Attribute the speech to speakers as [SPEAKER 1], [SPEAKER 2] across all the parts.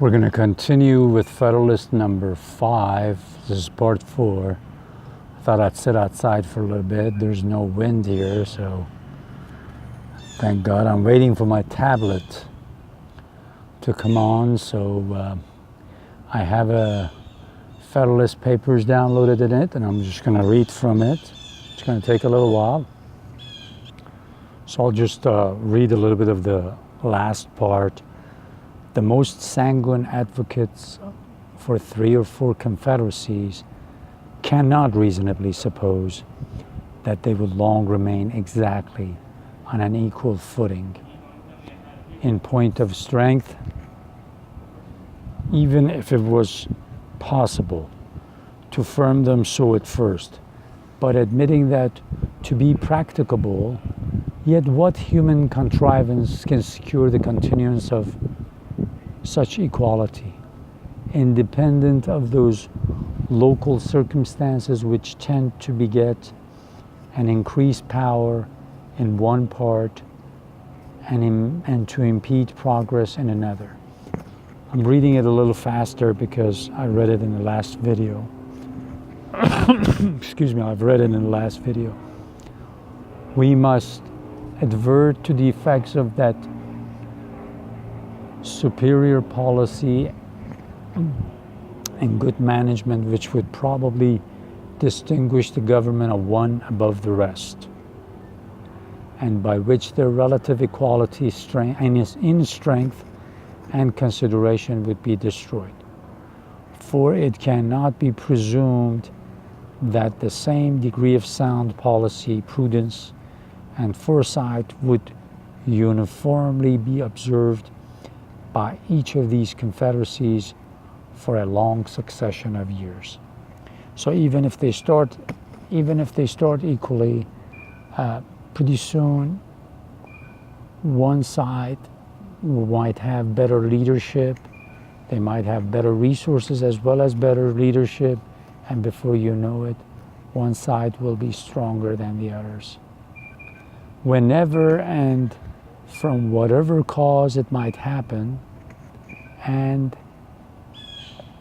[SPEAKER 1] We're going to continue with Federalist number 5. This is part 4. I thought I'd sit outside for a little bit. There's no wind here, so thank God. I'm waiting for my tablet to come on, so I have a Federalist Papers downloaded in it, and I'm just going to read from it. It's going to take a little while. So I'll just read a little bit of the last part. The most sanguine advocates for 3 or 4 confederacies cannot reasonably suppose that they would long remain exactly on an equal footing. In point of strength, even if it was possible to firm them so at first, but admitting that to be practicable, yet what human contrivance can secure the continuance of such equality, independent of those local circumstances which tend to beget an increased power in one part and to impede progress in another. I'm reading it a little faster because I read it in the last video. Excuse me, I've read it in the last video. We must advert to the effects of that superior policy and good management which would probably distinguish the government of one above the rest, and by which their relative equality in strength and consideration would be destroyed. For it cannot be presumed that the same degree of sound policy, prudence, and foresight would uniformly be observed by each of these confederacies for a long succession of years. So even if they start equally, pretty soon one side might have better leadership, they might have better resources as well as better leadership, and before you know it, one side will be stronger than the others. Whenever and from whatever cause it might happen, and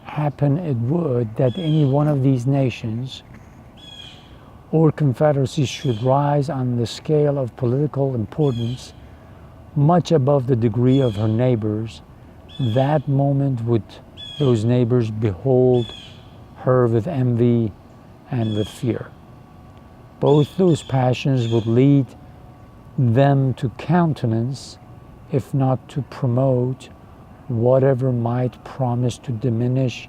[SPEAKER 1] happen it would, that any one of these nations or confederacies should rise on the scale of political importance much above the degree of her neighbors, that moment would those neighbors behold her with envy and with fear. Both those passions would lead them to countenance, if not to promote, whatever might promise to diminish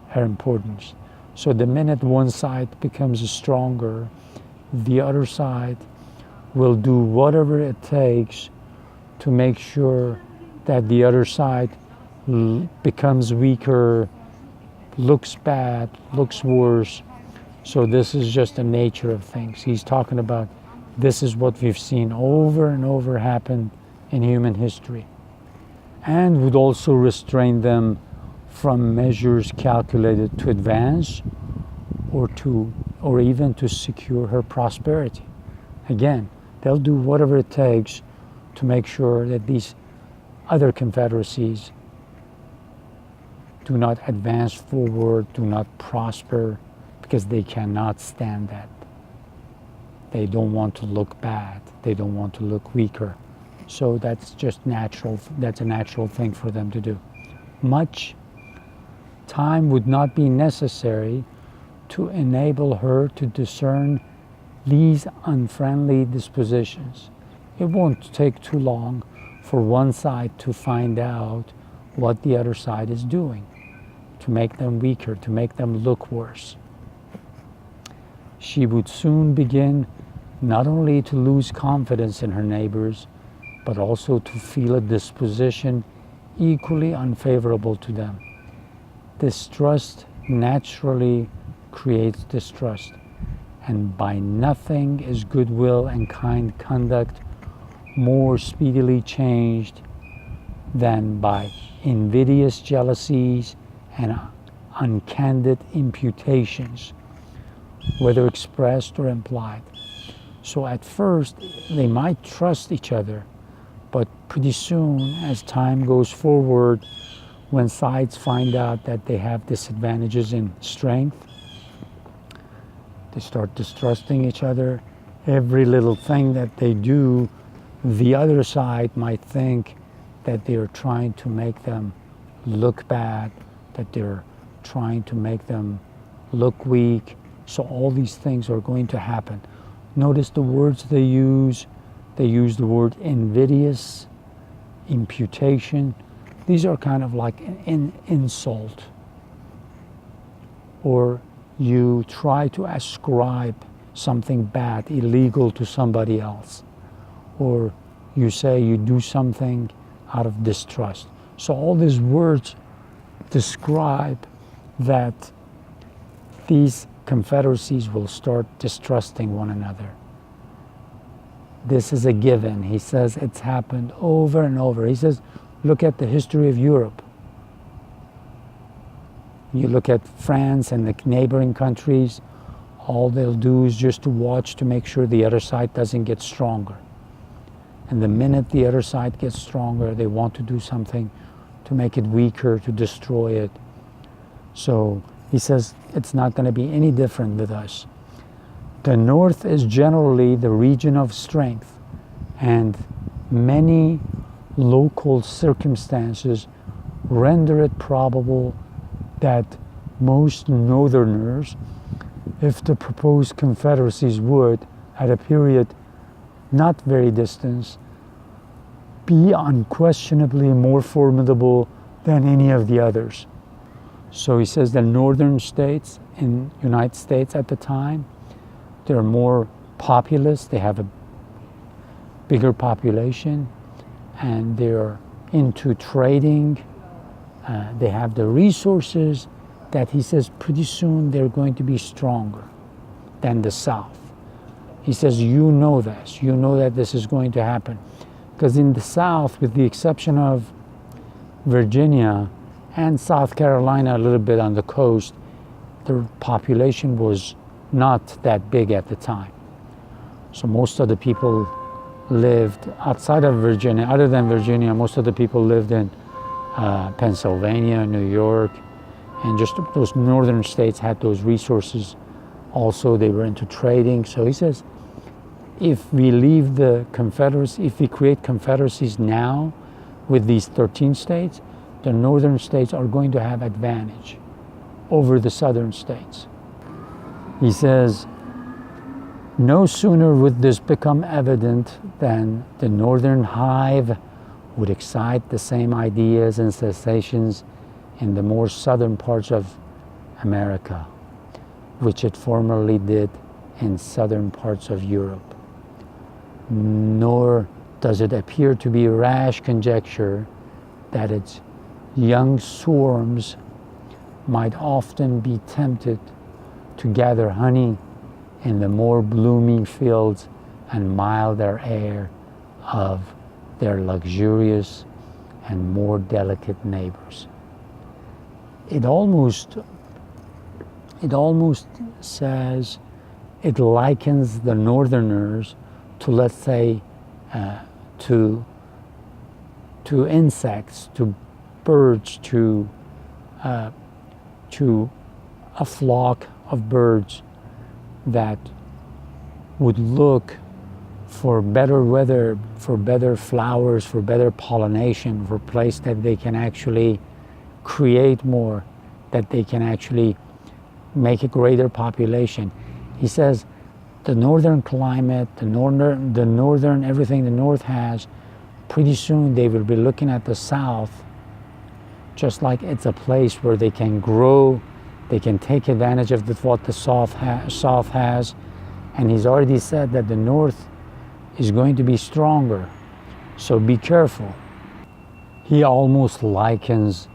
[SPEAKER 1] her importance. So the minute one side becomes stronger, the other side will do whatever it takes to make sure that the other side becomes weaker, looks bad, looks worse. So this is just the nature of things. He's talking about this is what we've seen over and over happen in human history, and would also restrain them from measures calculated to advance or even to secure her prosperity. Again, they'll do whatever it takes to make sure that these other confederacies do not advance forward, do not prosper, because they cannot stand that. They don't want to look bad. They don't want to look weaker. So that's just natural. That's a natural thing for them to do. Much time would not be necessary to enable her to discern these unfriendly dispositions. It won't take too long for one side to find out what the other side is doing, to make them weaker, to make them look worse. She would soon begin not only to lose confidence in her neighbors, but also to feel a disposition equally unfavorable to them. Distrust naturally creates distrust, and by nothing is goodwill and kind conduct more speedily changed than by invidious jealousies and uncandid imputations, whether expressed or implied. So at first, they might trust each other, but pretty soon, as time goes forward, when sides find out that they have disadvantages in strength, they start distrusting each other. Every little thing that they do, the other side might think that they're trying to make them look bad, that they're trying to make them look weak. So all these things are going to happen. Notice the words they use. They use the word invidious, imputation. These are kind of like an insult. Or you try to ascribe something bad, illegal to somebody else. Or you say you do something out of distrust. So all these words describe that these confederacies will start distrusting one another. This is a given. He says it's happened over and over. He says, look at the history of Europe. You look at France and the neighboring countries, all they'll do is just to watch to make sure the other side doesn't get stronger. And the minute the other side gets stronger, they want to do something to make it weaker, to destroy it. So he says it's not going to be any different with us. The North is generally the region of strength, and many local circumstances render it probable that most Northerners, if the proposed confederacies would, at a period not very distant, be unquestionably more formidable than any of the others. So he says the northern states in the United States at the time, they're more populous, they have a bigger population, and they're into trading. They have the resources that he says pretty soon they're going to be stronger than the South. He says, you know this, you know that this is going to happen. Because in the South, with the exception of Virginia and South Carolina, a little bit on the coast, the population was not that big at the time. So most of the people lived outside of Virginia. Other than Virginia, most of the people lived in Pennsylvania, New York, and just those northern states had those resources. Also, they were into trading. So he says, if we leave the Confederacy, if we create confederacies now with these 13 states, the northern states are going to have advantage over the southern states. He says, no sooner would this become evident than the northern hive would excite the same ideas and sensations in the more southern parts of America, which it formerly did in southern parts of Europe. Nor does it appear to be rash conjecture that its young swarms might often be tempted to gather honey in the more blooming fields and milder air of their luxurious and more delicate neighbors. It almost says, it likens the northerners to, let's say, to insects, to birds, to a flock of birds that would look for better weather, for better flowers, for better pollination, for a place that they can actually create more, that they can actually make a greater population. He says the northern climate, the northern everything the north has, pretty soon they will be looking at the south just like it's a place where they can grow, they can take advantage of what the south has. And he's already said that the north is going to be stronger, so be careful. He almost likens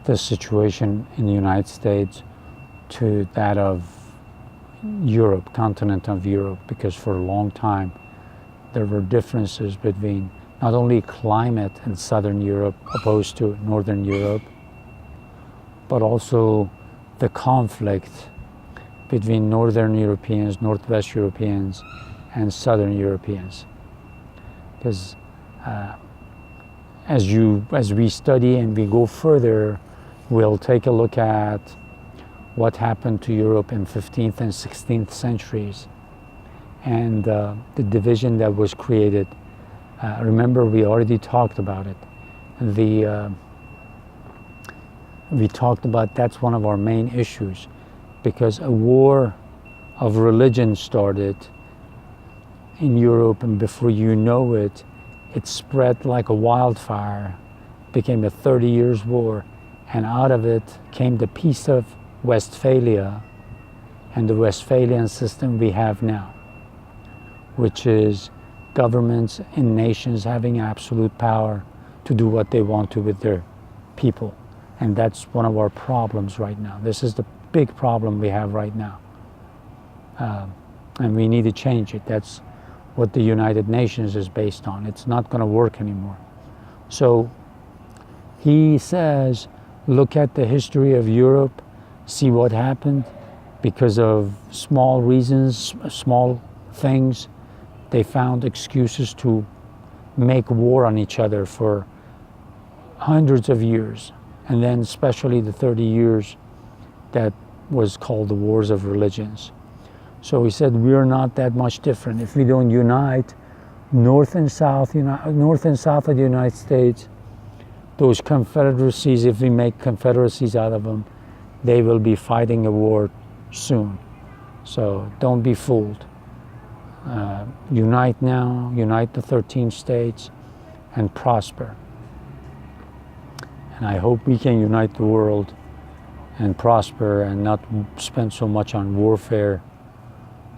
[SPEAKER 1] the situation in the United States to that of Europe, continent of Europe, because for a long time there were differences between not only climate in southern Europe opposed to northern Europe, but also the conflict between northern Europeans, northwest Europeans, and southern Europeans. Because as we study and we go further, we'll take a look at what happened to Europe in 15th and 16th centuries and the division that was created. Remember, we already talked about it. We talked about that's one of our main issues, because a war of religion started in Europe, and before you know it, it spread like a wildfire, became a 30 years war, and out of it came the Peace of Westphalia and the Westphalian system we have now, which is governments in nations having absolute power to do what they want to with their people. And that's one of our problems right now. This is the big problem we have right now. And we need to change it. That's what the United Nations is based on. It's not going to work anymore. So he says, look at the history of Europe, see what happened. Because of small reasons, small things, they found excuses to make war on each other for hundreds of years. And then especially the 30 years that was called the Wars of Religions. So he said, we're not that much different. If we don't unite, north and south of the United States, those confederacies, if we make confederacies out of them, they will be fighting a war soon. So don't be fooled. Unite now, unite the 13 states, and prosper. And I hope we can unite the world and prosper and not spend so much on warfare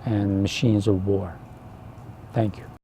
[SPEAKER 1] and machines of war. Thank you.